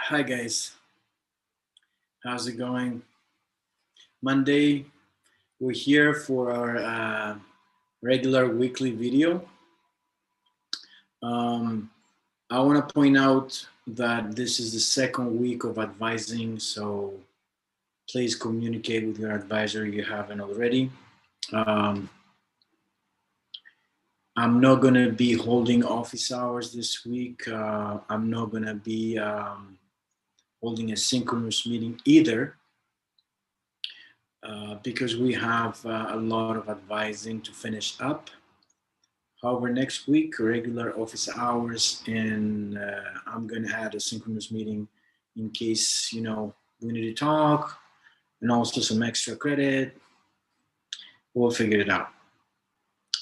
Hi guys, how's it going? Monday, we're here for our regular weekly video. I want to point out that this is the second week of advising, so please communicate with your advisor if you haven't already. I'm not going to be holding office hours this week. I'm not going to be holding a synchronous meeting either. Because we have a lot of advising to finish up. However, next week, regular office hours, and I'm going to add a synchronous meeting in case, we need to talk, and also some extra credit. We'll figure it out.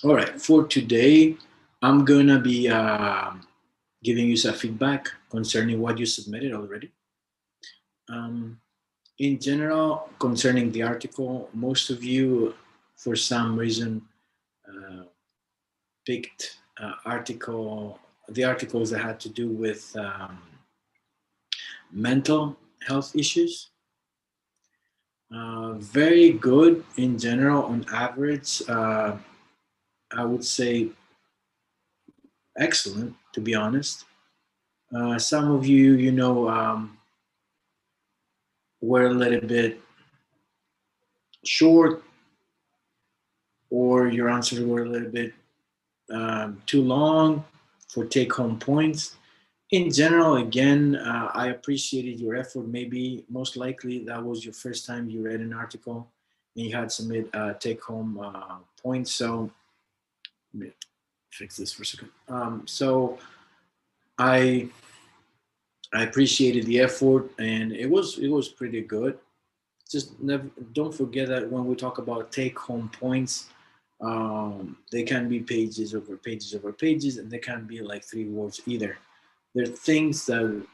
All right, for today, I'm going to be giving you some feedback concerning what you submitted already. In general, concerning the article, most of you, for some reason, picked the articles that had to do with mental health issues. Very good in general, on average. I would say excellent, to be honest. Some of you, were a little bit short, or your answers were a little bit too long for take-home points. In general, again, I appreciated your effort. Maybe, most likely, that was your first time you read an article and you had some take-home points. So, let me fix this for a second. So, I appreciated the effort, and it was pretty good. Just don't forget that when we talk about take-home points, they can be pages over pages over pages, and they can be like 3 words either. There are things that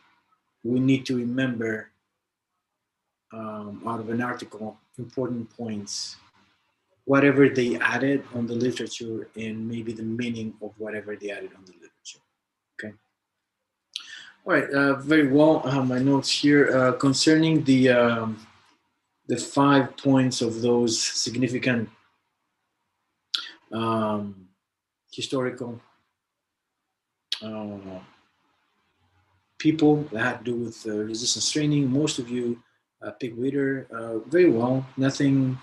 we need to remember out of an article, important points, whatever they added on the literature, and maybe the meaning of whatever they added on the literature. Okay. All right. Very well. I have my notes here concerning the 5 points of those significant historical people that had to do with resistance training. Most of you pick reader very well. Nothing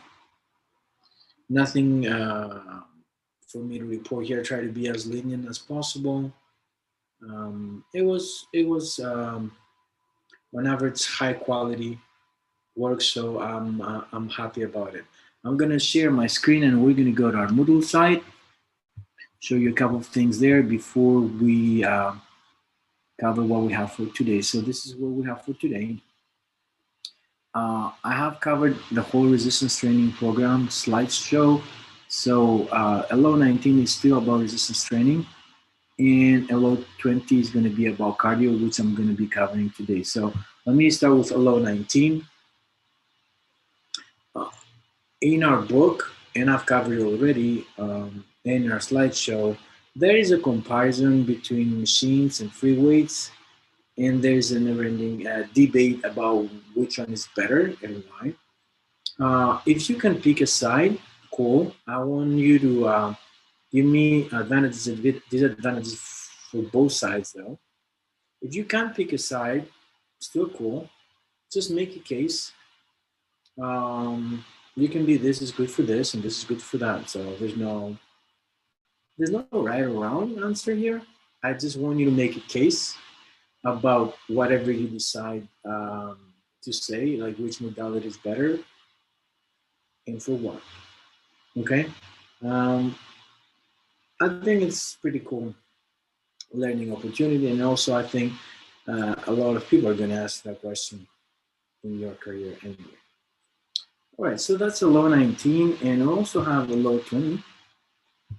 for me to report here. Try to be as lenient as possible. It was on average high quality work, so I'm happy about it. I'm gonna share my screen, and we're gonna go to our Moodle site. Show you a couple of things there before we cover what we have for today. So this is what we have for today. I have covered the whole resistance training program slideshow. So LO19 is still about resistance training, and LO20 is going to be about cardio, which I'm going to be covering today. So let me start with LO19. In our book, and I've covered it already in our slideshow, there is a comparison between machines and free weights, and there's a never-ending debate about which one is better and why. If you can pick a side, cool. I want you to give me advantages and disadvantages for both sides, though. If you can't pick a side, still cool. Just make a case. You can be, this is good for this and this is good for that. So there's no right or wrong answer here. I just want you to make a case about whatever you decide to say, like which modality is better and for what. Okay. I think it's pretty cool learning opportunity, and also I think a lot of people are going to ask that question in your career anyway. All right, so that's a low 19, and I also have a low 20.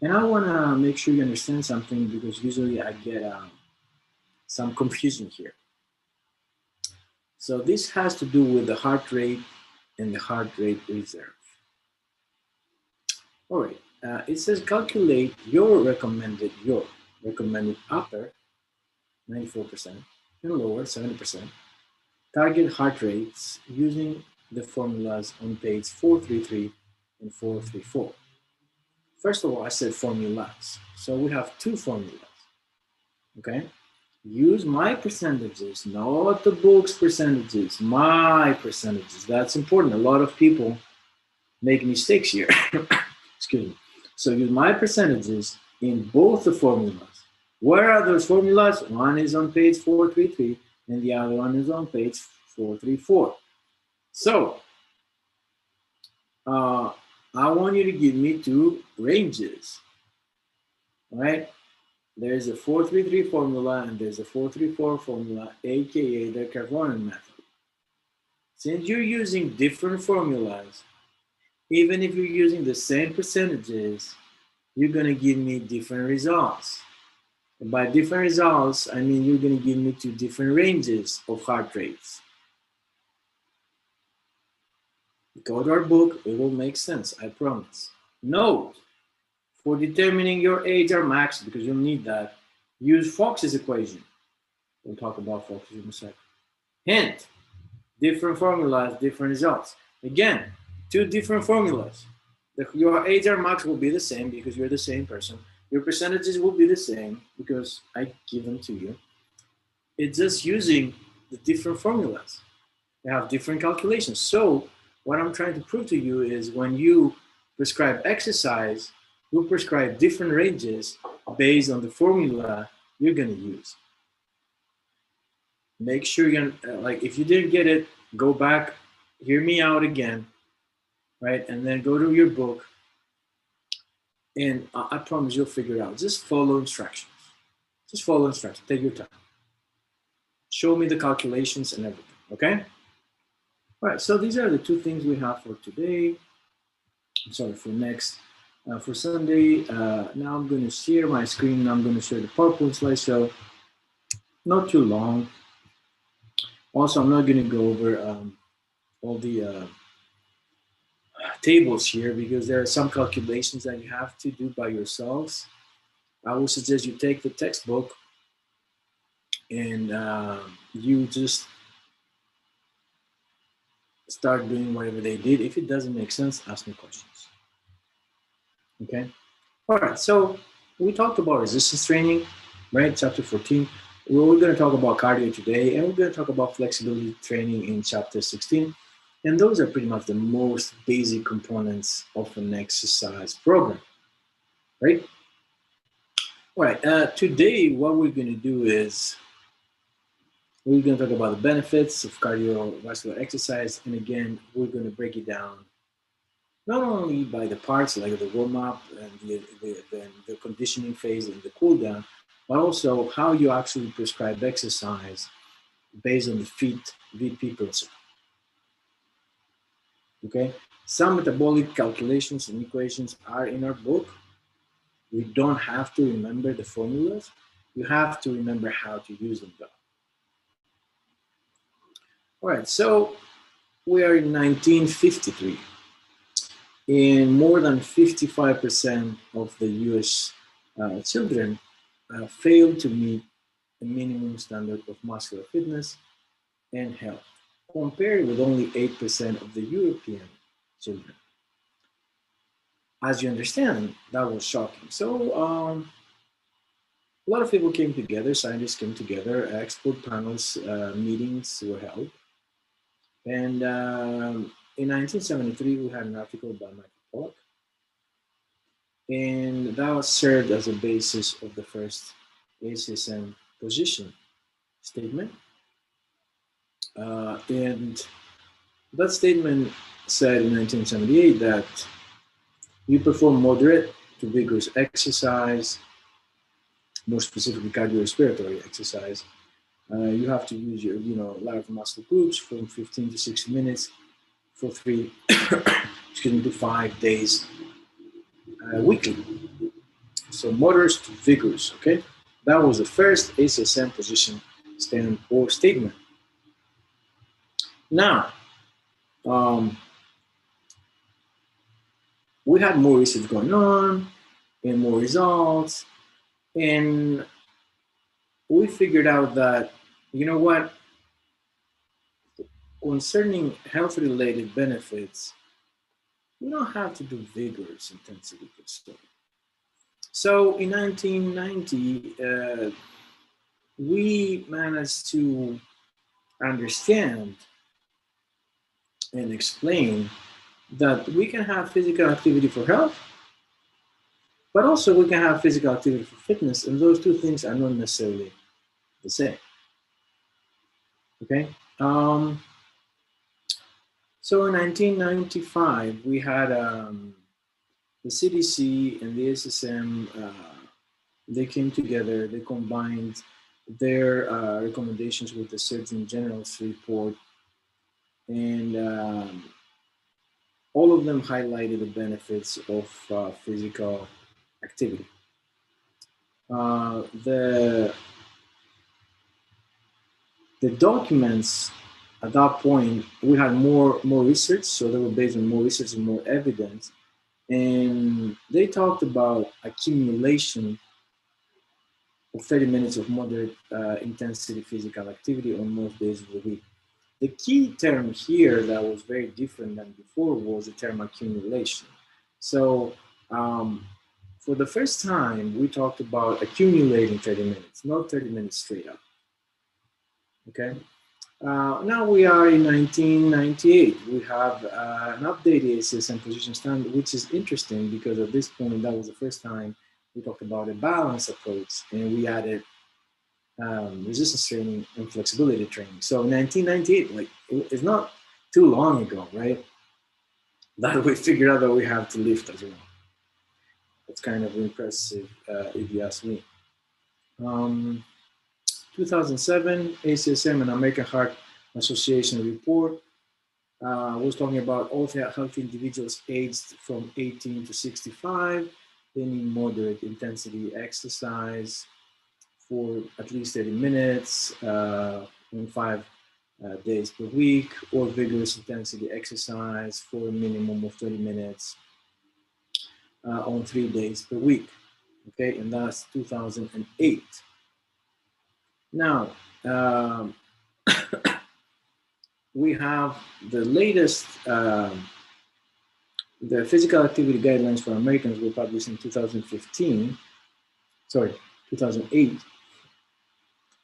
And I want to make sure you understand something, because usually I get some confusion here. So this has to do with the heart rate and the heart rate reserve. All right, it says calculate your recommended upper, 94%, and lower, 70%, target heart rates using the formulas on page 433 and 434. First of all, I said formulas. So we have two formulas, okay? Use my percentages, not the book's percentages, my percentages. That's important. A lot of people make mistakes here. Excuse me. So use my percentages in both the formulas. Where are those formulas? One is on page 433 and the other one is on page 434. So I want you to give me two ranges, right? There's a 433 formula and there's a 434 formula, aka the Cardiorespiratory method. Since you're using different formulas, even if you're using the same percentages, you're gonna give me different results. And by different results, I mean you're gonna give me two different ranges of heart rates. Go to our book, it will make sense, I promise. Note, for determining your age or max, because you'll need that, use Fox's equation. We'll talk about Fox's in a second. Hint, different formulas, different results. Again, two different formulas. Your age or max will be the same because you're the same person. Your percentages will be the same because I give them to you. It's just using the different formulas. They have different calculations. So what I'm trying to prove to you is when you prescribe exercise, you prescribe different ranges based on the formula you're going to use. Make sure you're like, if you didn't get it, go back, hear me out again, right? And then go to your book, and I promise you'll figure it out. Just follow instructions. Just follow instructions. Take your time. Show me the calculations and everything, okay? All right, so these are the two things we have for today. I'm sorry, for next, for Sunday. Now I'm going to share my screen. I'm going to share the PowerPoint slideshow. Not too long. Also, I'm not going to go over all the tables here because there are some calculations that you have to do by yourselves. I would suggest you take the textbook and you just start doing whatever they did. If it doesn't make sense, ask me questions. Okay? All right, so we talked about resistance training, right? Chapter 14. We're going to talk about cardio today, and we're going to talk about flexibility training in chapter 16. And those are pretty much the most basic components of an exercise program, right? All right, today what we're going to do is we're going to talk about the benefits of cardiovascular exercise. And again, we're going to break it down not only by the parts like the warm-up and the conditioning phase and the cool-down, but also how you actually prescribe exercise based on the VP principle. Okay? Some metabolic calculations and equations are in our book. You don't have to remember the formulas. You have to remember how to use them though. All right, so we are in 1953. And more than 55% of the US children failed to meet the minimum standard of muscular fitness and health, compared with only 8% of the European children. As you understand, that was shocking. So a lot of people came together, scientists came together, expert panels, meetings were held. And in 1973, we had an article by Michael Pollock, and that was served as a basis of the first ACSM position statement. And that statement said in 1978 that you perform moderate to vigorous exercise, more specifically cardiorespiratory exercise. You have to use your, large muscle groups from 15 to 60 minutes for 3 to 5 days weekly. So moderate to vigorous, okay? That was the first ACSM position stand or statement. Now, we had more research going on and more results, and we figured out that, you know what, concerning health-related benefits, we don't have to do vigorous intensity per se. So in 1990, we managed to understand and explain that we can have physical activity for health, but also we can have physical activity for fitness, and those two things are not necessarily the same. Okay. So in 1995, we had the CDC and the SSM. They came together. They combined their recommendations with the Surgeon General's report, and all of them highlighted the benefits of physical activity. The documents at that point, we had more research, so they were based on more research and more evidence, and they talked about accumulation of 30 minutes of moderate intensity physical activity on most days of the week. The key term here that was very different than before was the term accumulation. So for the first time, we talked about accumulating 30 minutes, not 30 minutes straight up. Okay. Now we are in 1998. We have an updated ASSM position standard, which is interesting because at this point, that was the first time we talked about a balanced approach, and we added resistance training and flexibility training. So 1998, like it's not too long ago, right? That we figured out that we have to lift as well. That's kind of impressive, if you ask me. 2007, ACSM and American Heart Association report was talking about all healthy individuals aged from 18 to 65. They need moderate intensity exercise for at least 30 minutes in 5 days per week, or vigorous intensity exercise for a minimum of 30 minutes on 3 days per week. Okay, and that's 2008. Now, we have the latest, the physical activity guidelines for Americans were published in 2008,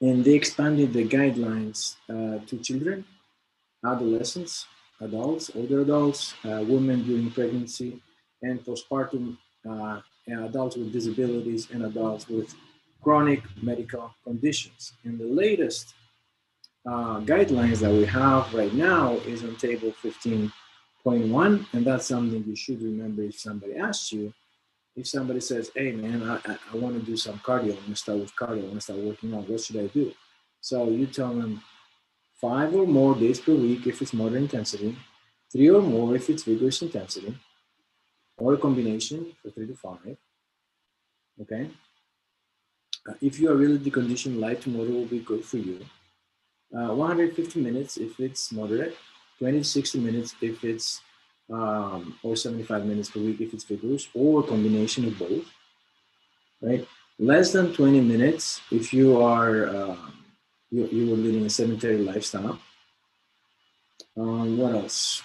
and they expanded the guidelines to children, adolescents, adults, older adults, women during pregnancy, and postpartum, and adults with disabilities and adults with chronic medical conditions. And the latest guidelines that we have right now is on table 15.1, and that's something you should remember if somebody asks you. If somebody says, hey man, I want to do some cardio, I want to start with cardio, I want to start working out, what should I do? So you tell them 5 or more days per week if it's moderate intensity, 3 or more if it's vigorous intensity, or a combination for 3 to 5. Okay. If you are really deconditioned, light to moderate will be good for you. 150 minutes if it's moderate, 20 to 60 minutes if it's, or 75 minutes per week if it's vigorous, or a combination of both, right? Less than 20 minutes if you are, you were living a sedentary lifestyle. What else?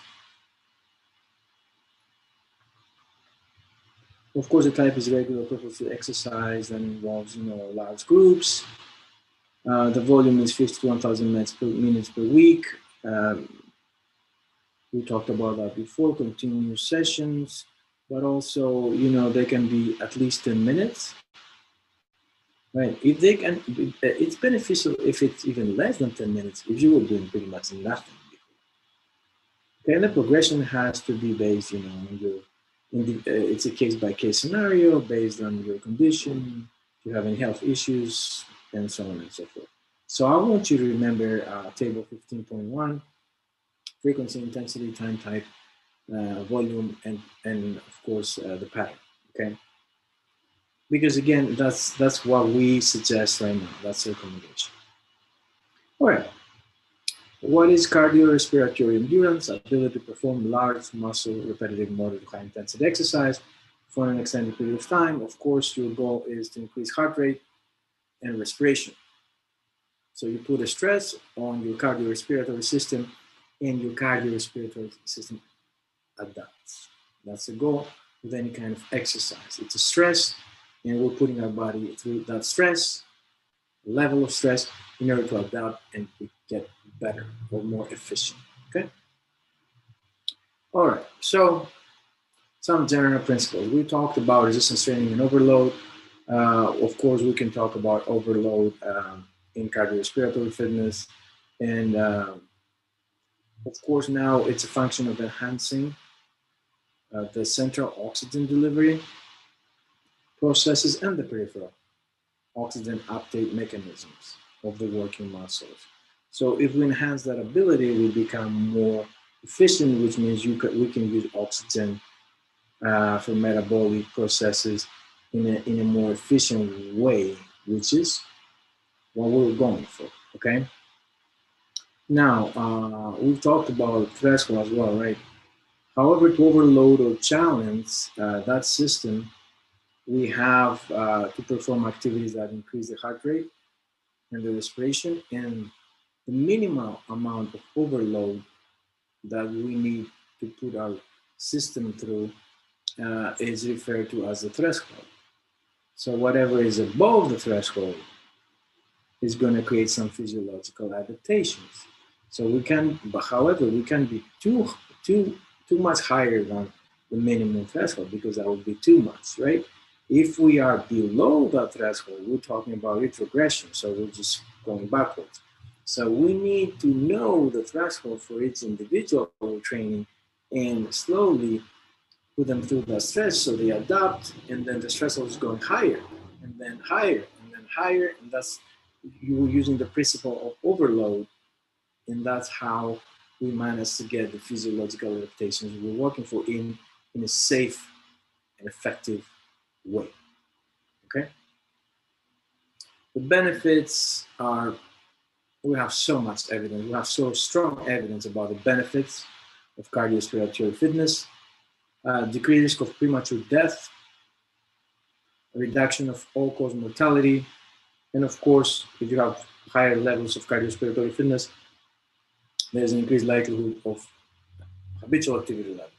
Of course, the type is regular purposeful exercise that involves, large groups. The volume is 50 to 1,000 minutes per week. We talked about that before, continuous sessions, but also, they can be at least 10 minutes, right? If they can, it's beneficial if it's even less than 10 minutes, if you were doing pretty much nothing before. Okay, and the progression has to be based, on it's a case-by-case scenario based on your condition, if you have any health issues, and so on and so forth. So I want you to remember table 15.1, frequency, intensity, time type, volume, and of course the pattern. Okay, because again, that's what we suggest right now. That's the recommendation. All right. What is cardiorespiratory endurance? Ability to perform large muscle repetitive moderate to high intensity exercise for an extended period of time. Of course, your goal is to increase heart rate and respiration. So you put a stress on your cardiorespiratory system and your cardiorespiratory system adapts. That's the goal with any kind of exercise. It's a stress, and we're putting our body through that stress, level of stress, in order to adapt and get better or more efficient. Okay? All right, so some general principles. We talked about resistance training and overload. Of course, we can talk about overload in cardiorespiratory fitness. And of course, now it's a function of enhancing the central oxygen delivery processes and the peripheral oxygen uptake mechanisms of the working muscles. So if we enhance that ability, we become more efficient, which means we can use oxygen for metabolic processes in a more efficient way, which is what we're going for, okay? Now, we've talked about threshold as well, right? However, to overload or challenge that system, we have to perform activities that increase the heart rate and the respiration, and the minimal amount of overload that we need to put our system through is referred to as the threshold. So whatever is above the threshold is going to create some physiological adaptations. So we can, but however, we can be too much higher than the minimum threshold, because that would be too much, right? If we are below that threshold, we're talking about retrogression, so we're just going backwards. So we need to know the threshold for each individual training and slowly put them through the stress so they adapt, and then the threshold is going higher and then higher and then higher, and that's, you were using the principle of overload, and that's how we manage to get the physiological adaptations we're working for in a safe and effective way. Okay? The benefits are, we have so much evidence, we have so strong evidence about the benefits of cardiorespiratory fitness, decreased risk of premature death, a reduction of all-cause mortality, and of course, if you have higher levels of cardiorespiratory fitness, there's an increased likelihood of habitual activity levels,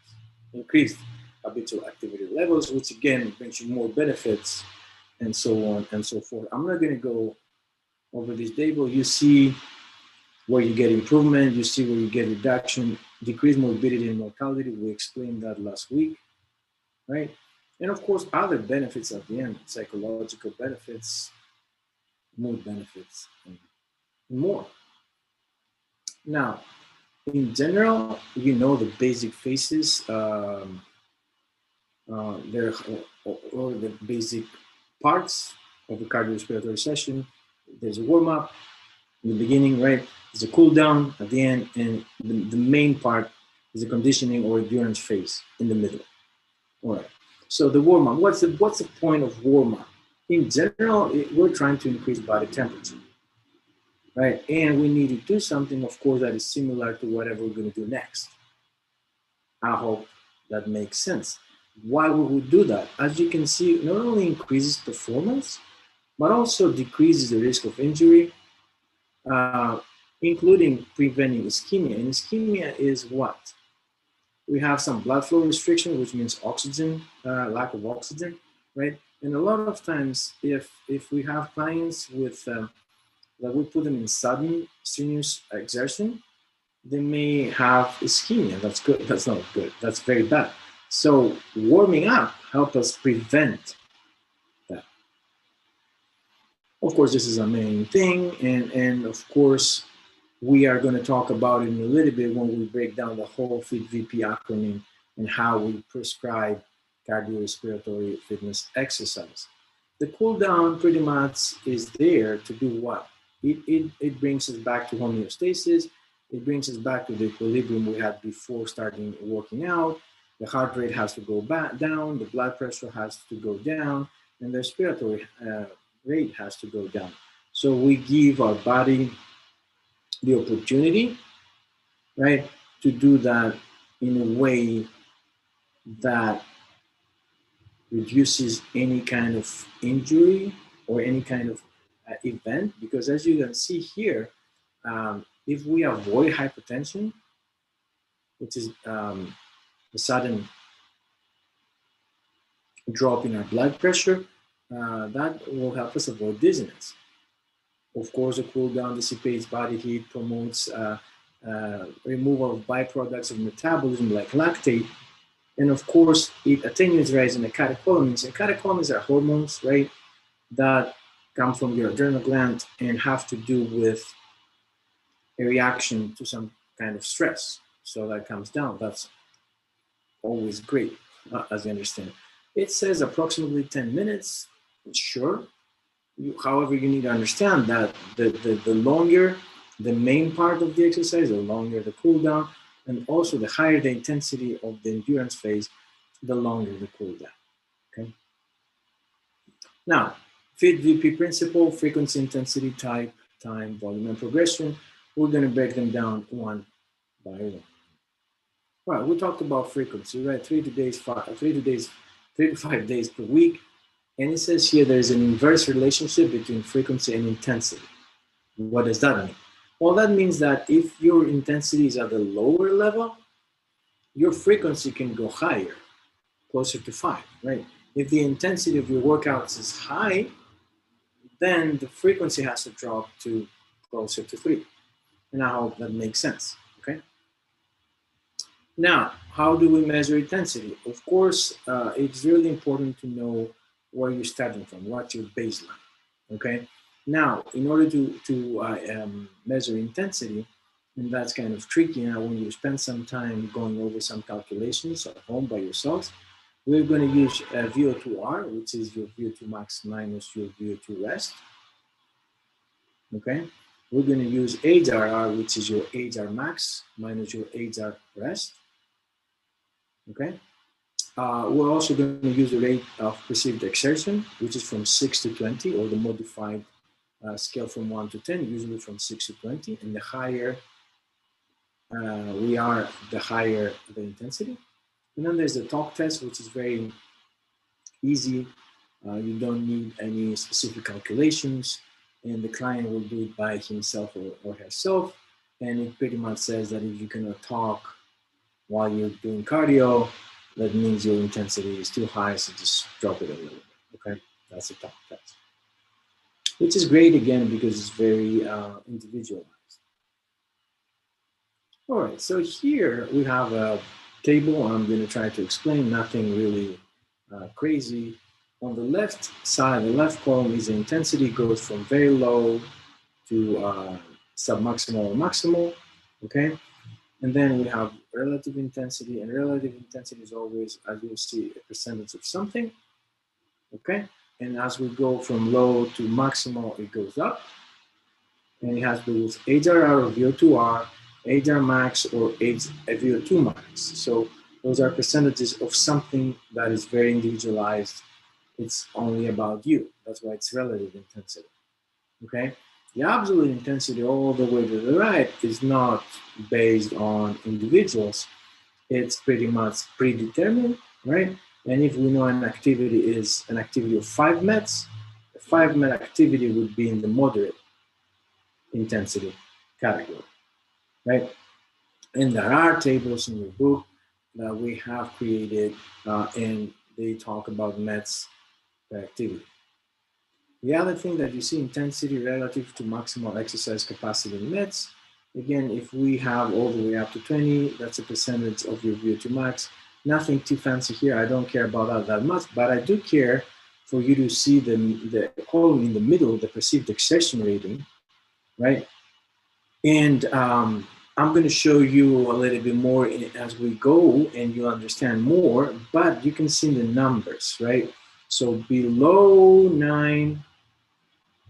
increased habitual activity levels, which again brings you more benefits, and so on and so forth. I'm not going to go over this table. You see where you get improvement, you see where you get reduction, decreased morbidity and mortality. We explained that last week, right? And of course, other benefits at the end, psychological benefits, mood benefits, and more. Now, in general, you know the basic phases, there or the basic parts of a cardiorespiratory session. There's a warm-up in the beginning, right? There's a cool down at the end, and the main part is the conditioning or endurance phase in the middle. All right. So the warm-up, what's the point of warm-up? In general, we're trying to increase body temperature, right? And we need to do something, of course, that is similar to whatever we're going to do next. I hope that makes sense. Why would we do that? As you can see, it not only increases performance, but also decreases the risk of injury, including preventing ischemia. And ischemia is what? We have some blood flow restriction, which means oxygen, lack of oxygen, right? And a lot of times, if we have clients with that we put them in sudden strenuous exertion, they may have ischemia. That's good. That's not good. That's very bad. So warming up helps us prevent that. Of course, this is a main thing, and of course, we are going to talk about it in a little bit when we break down the whole FIT-VP acronym and how we prescribe cardiorespiratory fitness exercise. The cool down pretty much is there to do what? It brings us back to homeostasis. It brings us back to the equilibrium we had before starting working out. The heart rate has to go back down, the blood pressure has to go down, and the respiratory rate has to go down. So we give our body the opportunity, right, to do that in a way that reduces any kind of injury or any kind of event. Because as you can see here, if we avoid hypertension, which is a sudden drop in our blood pressure, that will help us avoid dizziness. Of course, the cool down dissipates body heat, promotes removal of byproducts of metabolism like lactate, and of course, it attenuates rise in the catecholamines. And catecholamines are hormones, right, that come from your adrenal gland and have to do with a reaction to some kind of stress. So that comes down. That's always great, as you understand. It says approximately 10 minutes, sure. However, you need to understand that the longer the main part of the exercise, the longer the cool down, and also the higher the intensity of the endurance phase, the longer the cool down. Okay. Now, FIT VP principle, frequency, intensity, type, time, volume, and progression. We're going to break them down one by one. All right, we talked about frequency, right? 3 to 5 days per week. And it says here there's an inverse relationship between frequency and intensity. What does that mean? Well, that means that if your intensity is at the lower level, your frequency can go higher, closer to 5, right? If the intensity of your workouts is high, then the frequency has to drop to closer to 3. And I hope that makes sense, okay? Now, how do we measure intensity? Of course, it's really important to know where you're starting from, what's your baseline, okay? Now, in order to measure intensity, and that's kind of tricky, and I want you to spend some time going over some calculations at home by yourselves. We're going to use VO2R, which is your VO2 max minus your VO2 rest, okay? We're going to use HRR, which is your HR max minus your HR rest, okay? We're also going to use the rate of perceived exertion, which is from 6 to 20, or the modified scale from 1 to 10, usually from 6 to 20. And the higher we are, the higher the intensity. And then there's the talk test, which is very easy. You don't need any specific calculations, and the client will do it by himself or herself. And it pretty much says that if you cannot talk while you're doing cardio, that means your intensity is too high, so just drop it a little bit, okay? That's a talk test, which is great, again, because it's very individualized. All right, so here we have a table. I'm going to try to explain, nothing really crazy. On the left side, the left column is the intensity, goes from very low to submaximal or maximal, okay? And then we have relative intensity, and relative intensity is always, as you'll see, a percentage of something, okay? And as we go from low to maximal, it goes up. And it has to do with HRR or VO2R, HR max or VO2 max. So those are percentages of something that is very individualized. It's only about you. That's why it's relative intensity, okay? The absolute intensity all the way to the right is not based on individuals. It's pretty much predetermined, right? And if we know an activity is an activity of 5 METs, a 5 MET activity would be in the moderate intensity category, right? And there are tables in your book that we have created, and they talk about METs per activity. The other thing that you see, intensity relative to maximal exercise capacity in METs. Again, if we have all the way up to 20, that's a percentage of your VO2 max. Nothing too fancy here. I don't care about that much, but I do care for you to see the column in the middle, the perceived exertion rating, right? And I'm going to show you a little bit more as we go, and you'll understand more, but you can see the numbers, right? So below 9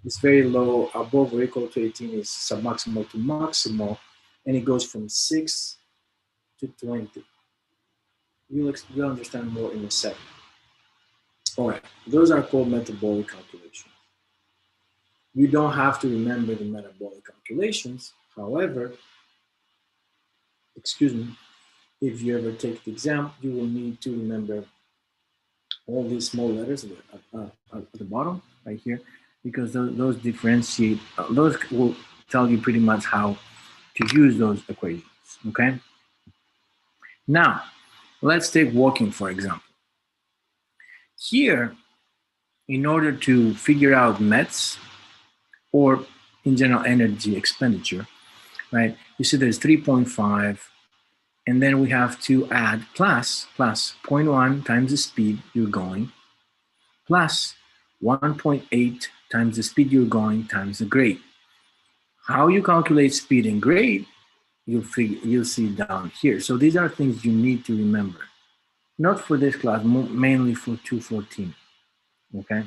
is very low, above or equal to 18 is submaximal to maximal, and it goes from 6 to 20. You'll understand more in a second. All right, those are called metabolic calculations. You don't have to remember the metabolic calculations. However, excuse me, if you ever take the exam, you will need to remember all these small letters at the bottom, right here, because those differentiate, those will tell you pretty much how to use those equations, okay? Now, let's take walking, for example. Here, in order to figure out METs, or in general energy expenditure, right? You see there's 3.5, and then we have to add plus zero point 0.1 times the speed you're going, plus 1.8 times the speed you're going times the grade. How you calculate speed and grade, you'll see down here. So these are things you need to remember. Not for this class, mainly for 214, okay?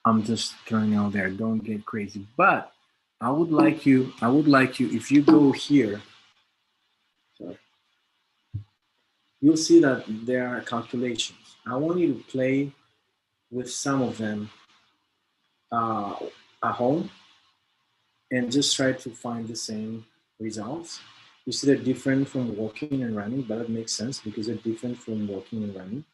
I'm just throwing out there, don't get crazy. But I would like you, if you go here, sorry, you'll see that there are calculations. I want you to play with some of them uh, at home and just try to find the same results. You see they're different from walking and running, but it makes sense because they're different from walking and running.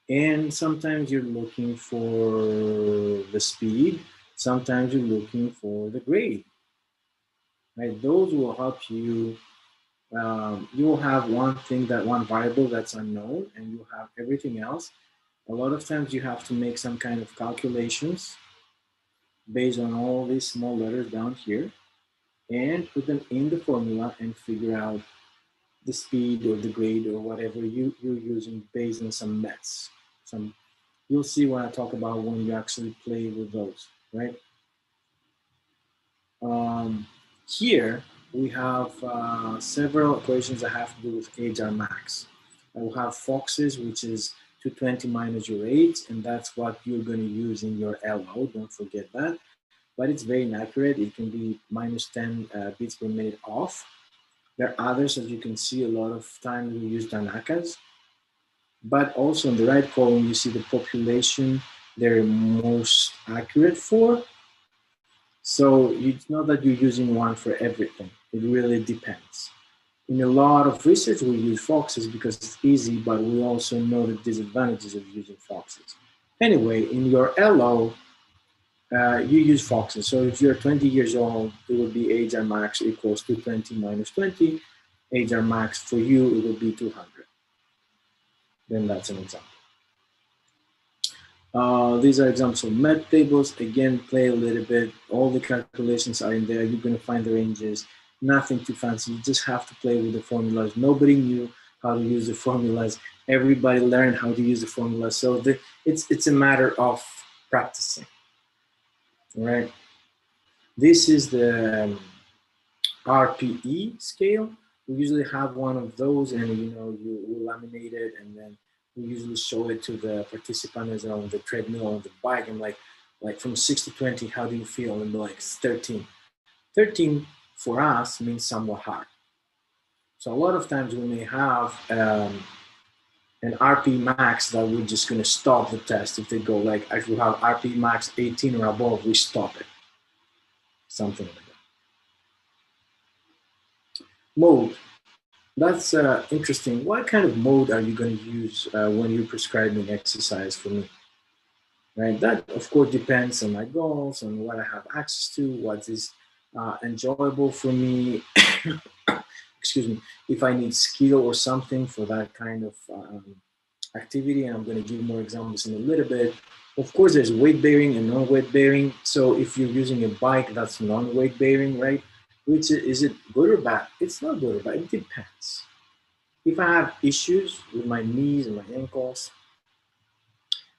And sometimes you're looking for the speed, sometimes you're looking for the grade, right? Those will help you. You will have one variable that's unknown, and you have everything else. A lot of times you have to make some kind of calculations based on all these small letters down here and put them in the formula and figure out the speed or the grade or whatever you're using based on some METs. You'll see when I talk about when you actually play with those, right? Here we have several equations that have to do with HR max. I will have Fox's, which is 220 minus your age, and that's what you're going to use in your LO. Don't forget that. But it's very inaccurate. It can be minus 10 beats per minute off. There are others, as you can see, a lot of times we use Danakas. But also in the right column, you see the population they're most accurate for. So it's not that you're using one for everything. It really depends. In a lot of research, we use Foxes because it's easy, but we also know the disadvantages of using Foxes. Anyway, in your LO, you use Foxes. So if you're 20 years old, it will be HR max equals 220 minus 20. HR max for you, it will be 200. Then that's an example. These are examples of MET tables. Again, play a little bit. All the calculations are in there. You're going to find the ranges. Nothing too fancy. You just have to play with the formulas. Nobody knew how to use the formulas. Everybody learned how to use the formulas. So it's a matter of practicing. All right. This is the RPE scale. We usually have one of those, and you laminate it, and then we usually show it to the participant as on the treadmill or on the bike. And like from 6 to 20, how do you feel? And like 13. 13 for us means somewhat hard. So a lot of times we may have an RP max that we're just going to stop the test. If they go like, if we have RP max 18 or above, we stop it. Something like that. Mode. That's interesting. What kind of mode are you going to use when you're prescribing exercise for me? Right. That, of course, depends on my goals, on what I have access to, what is enjoyable for me. Excuse me. If I need skill or something for that kind of activity, and I'm going to give more examples in a little bit. Of course, there's weight bearing and non-weight bearing. So if you're using a bike that's non-weight bearing, right? Which is it good or bad? It's not good or bad. It depends. If I have issues with my knees and my ankles,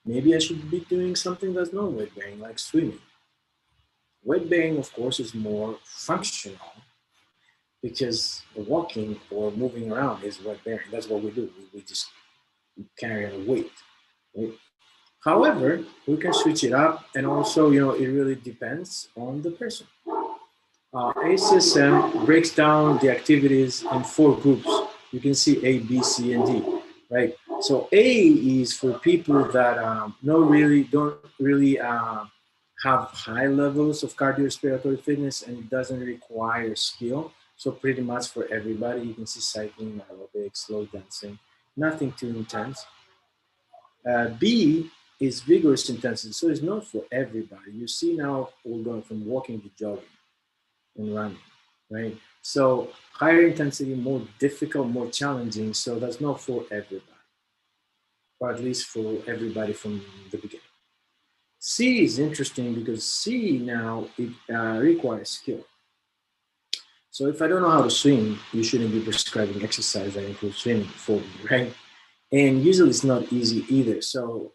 maybe I should be doing something that's not weight bearing, like swimming. Weight bearing, of course, is more functional because walking or moving around is weight bearing. That's what we do. We just carry a weight. Right? However, we can switch it up, and also, it really depends on the person. ACSM breaks down the activities in 4 groups. You can see A, B, C, and D, right? So A is for people that don't really have high levels of cardiorespiratory fitness, and it doesn't require skill. So pretty much for everybody, you can see cycling, aerobics, slow dancing, nothing too intense. B is vigorous intensity, so it's not for everybody. You see now we're going from walking to jogging and running, right? So higher intensity, more difficult, more challenging. So that's not for everybody, or at least for everybody from the beginning. C is interesting because C now it requires skill. So if I don't know how to swim, you shouldn't be prescribing exercise that includes swimming for me, right? And usually it's not easy either. So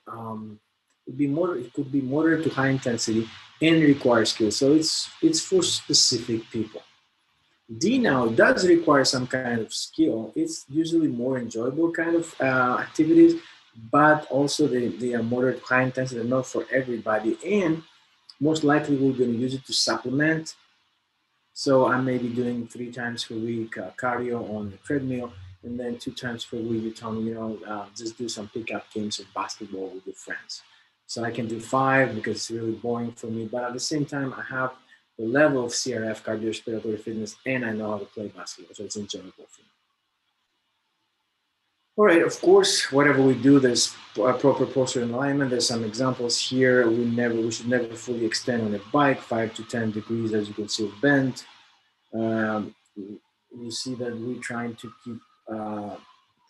it could be moderate to high intensity and require skill. So it's for specific people. D now does require some kind of skill. It's usually more enjoyable kind of activities, but also they are moderate high intensity, not for everybody. And most likely we're going to use it to supplement. So I may be doing 3 times per week cardio on the treadmill, and then 2 times per week you tell me, just do some pickup games of basketball with your friends. So I can do 5 because it's really boring for me, but at the same time I have the level of CRF, cardiorespiratory fitness, and I know how to play basketball, so it's enjoyable for me. All right, of course, whatever we do, there's a proper posture and alignment. There's some examples here. We should never fully extend on a bike, 5 to 10 degrees, as you can see, of bend. You see that we're trying to keep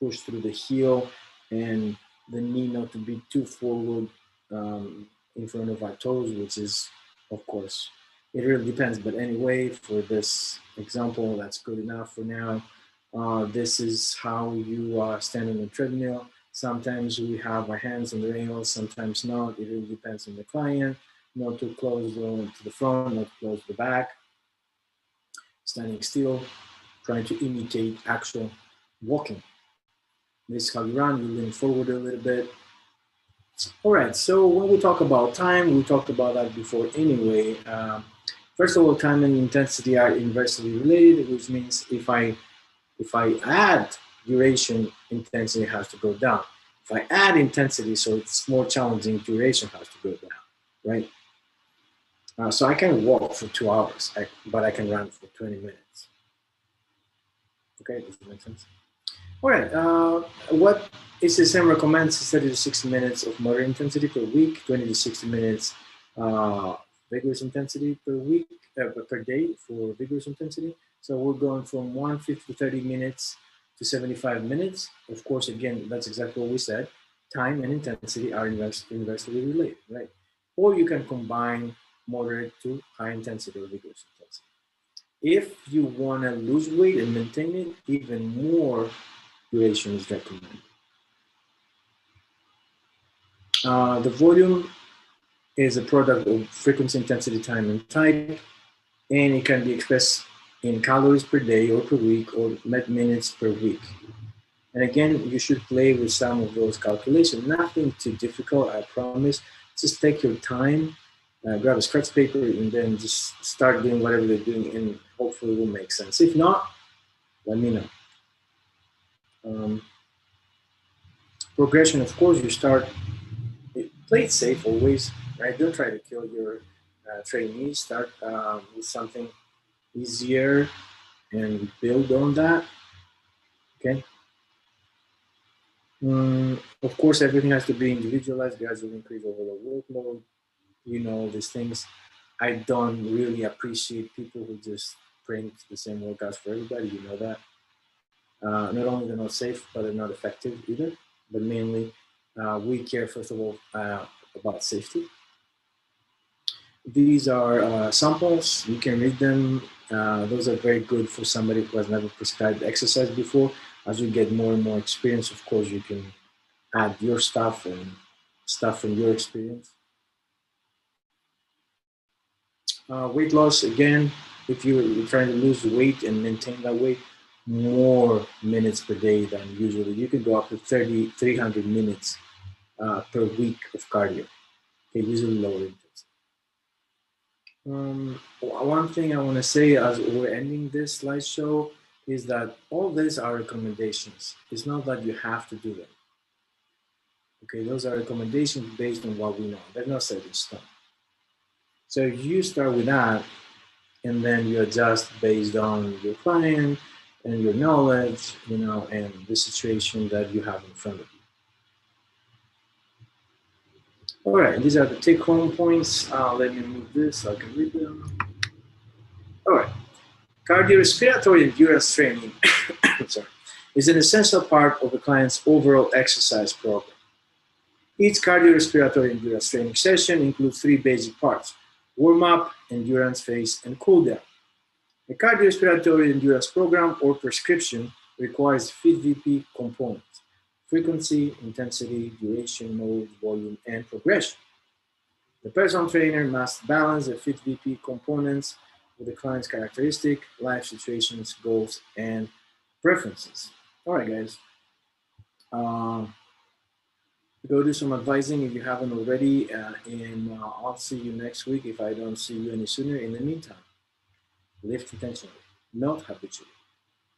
push through the heel and the knee not to be too forward in front of our toes, which is, of course, it really depends. But anyway, for this example, that's good enough for now. This is how you stand on the treadmill. Sometimes we have our hands on the rails, sometimes not. It really depends on the client. Not too close to the front, not too close to the back. Standing still, trying to imitate actual walking. This is how you run, you lean forward a little bit. All right, so when we talk about time, we talked about that before anyway. First of all, time and intensity are inversely related, which means if I add duration, intensity has to go down. If I add intensity, so it's more challenging, duration has to go down, right? So I can walk for 2 hours, but I can run for 20 minutes. Okay, does that make sense? All right. What SSM recommends is 30 to 60 minutes of moderate intensity per week, 20 to 60 minutes vigorous intensity per week, per day for vigorous intensity. So we're going from 150 to 30 minutes to 75 minutes. Of course, again, that's exactly what we said. Time and intensity are inversely related, right? Or you can combine moderate to high intensity or vigorous intensity. If you want to lose weight and maintain it, even more duration is recommended. The volume is a product of frequency, intensity, time, and type, and it can be expressed in calories per day or per week or minutes per week. And again, you should play with some of those calculations. Nothing too difficult, I promise. Just take your time, grab a scratch paper, and then just start doing whatever they're doing, and hopefully it will make sense. If not, let me know. Progression, of course, you start, play it safe always, right? Don't try to kill your trainees. Start with something easier and build on that, okay? Of course, everything has to be individualized, gradual increase over the workload, these things. I don't really appreciate people who just print the same workouts for everybody, that. Not only they're not safe, but they're not effective either. But mainly, we care, first of all, about safety. These are samples. You can read them. Those are very good for somebody who has never prescribed exercise before. As you get more and more experience, of course, you can add your stuff and stuff from your experience. Weight loss, again, if you're trying to lose weight and maintain that weight, more minutes per day than usually. You can go up to 300 minutes per week of cardio. Okay, usually lower intensity. One thing I want to say as we're ending this slideshow is that all these are recommendations. It's not that you have to do them. Okay, those are recommendations based on what we know. They're not set in stone. So you start with that, and then you adjust based on your client and your knowledge, and the situation that you have in front of you. All right, these are the take-home points. Let me move this so I can read them. All right. Cardiorespiratory endurance training sorry, is an essential part of the client's overall exercise program. Each cardiorespiratory endurance training session includes three basic parts: warm up, endurance phase, and cool down. A cardiorespiratory endurance program or prescription requires FIT-VP components: frequency, intensity, duration, mode, volume, and progression. The personal trainer must balance the FIT-VP components with the client's characteristic, life situations, goals, and preferences. All right, guys. Go do some advising if you haven't already, and I'll see you next week if I don't see you any sooner. In the meantime, lift intentionally, not habitually.